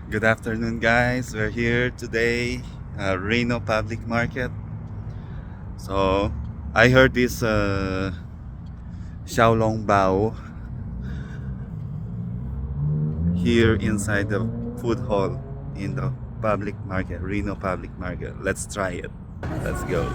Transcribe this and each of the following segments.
Good afternoon, guys. We're here today, Reno Public Market. So, I heard this Xiaolong Bao here inside the food hall in the public market, Reno Public Market. Let's try it. Let's go.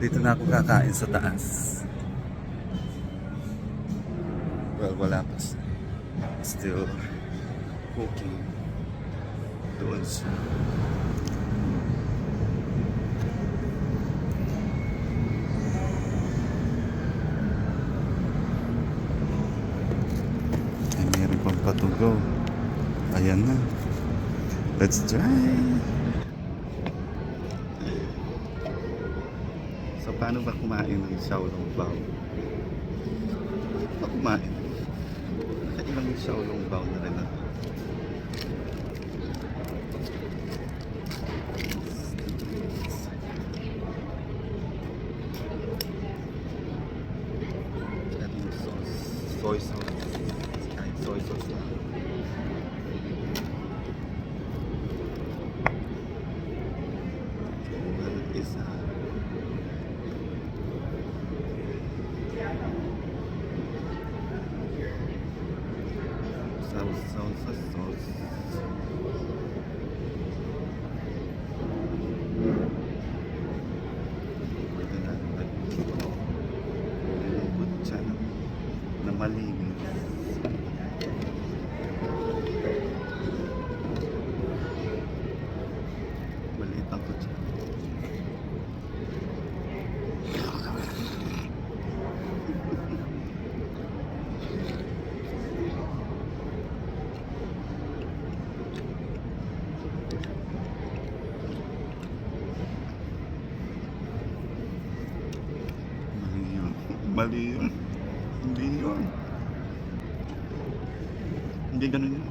Dito na ako kakain sa taas. Well, wala pa. Still cooking. Doon siya. Ay, meron pang patugaw. Ayan na. Let's try. So, paano ba kumain ng Xiaolong Bao? Paano ba kumain? Nakailang Xiaolong Bao na rin ako. Ating sauce. Soy sauce. Kahit soy sauce lang. Isa. Sauce. Pwede na lambot siya na malinis. Maliit ang kutsa. Mali yun. Hindi yun. Hindi ganun yun.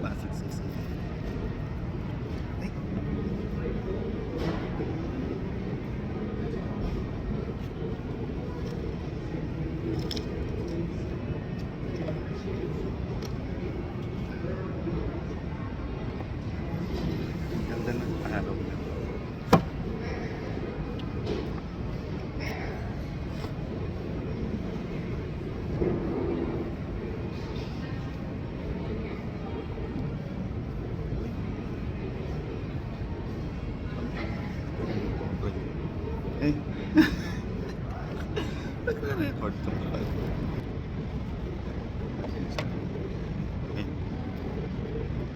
Basag sisi. Ay. Ganda ng araw na. Eh. Nagre-record ka pa. Okay.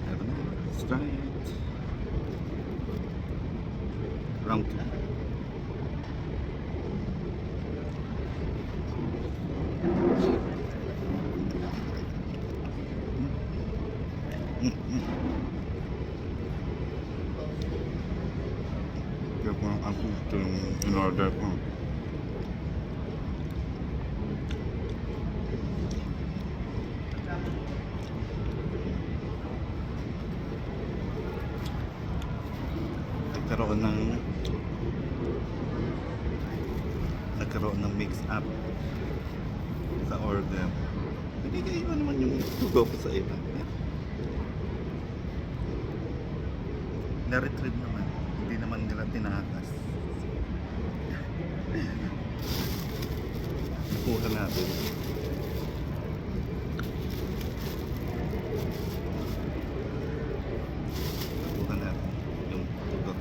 Eto na. Let's try it. Round 2. Kaya po ako ito yung in-order ko. Nagkaroon ng mix-up sa order. Hindi kayo naman yung tugaw ko sa iba. Na-retrieve naman. Hindi naman nila tinakas. Nakuha natin. Nakuha natin yung tugaw.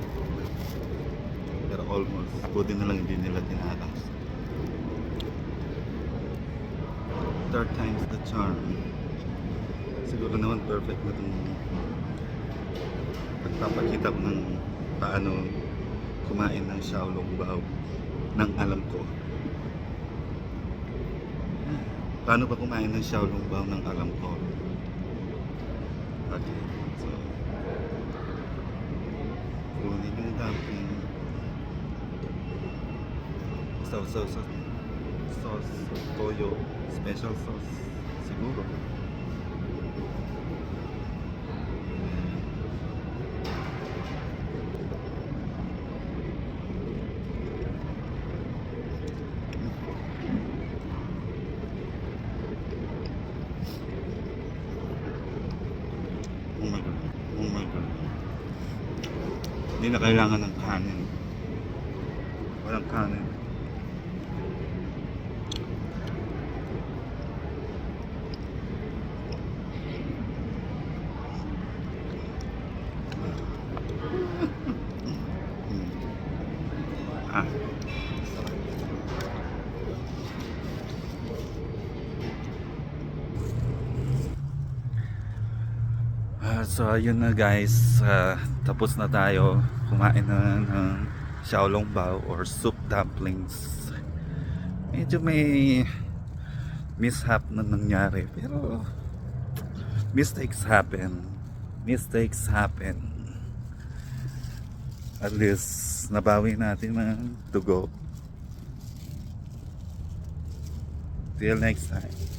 Pero almost. Buti na lang hindi nila tinakas. Third time's the charm. Siguro naman perfect na itong pagpapakita ko ng paano kumain ng Xiaolong Bao ng alam ko. Paano ba kumain ng Xiaolong Bao ng alam ko? Okay. So, kunin yung dumpling. Sauce, toyo, special sauce. Siguro. Oh my God. Oh my God. Hindi na kailangan ng kanin. Walang kanin. Ah. So ayun na guys, tapos na tayo kumain na ng Xiaolong Bao or soup dumplings. Medyo may mishap na nangyari pero mistakes happen. Mistakes happen. At least nabawi natin ng to go. Till next time.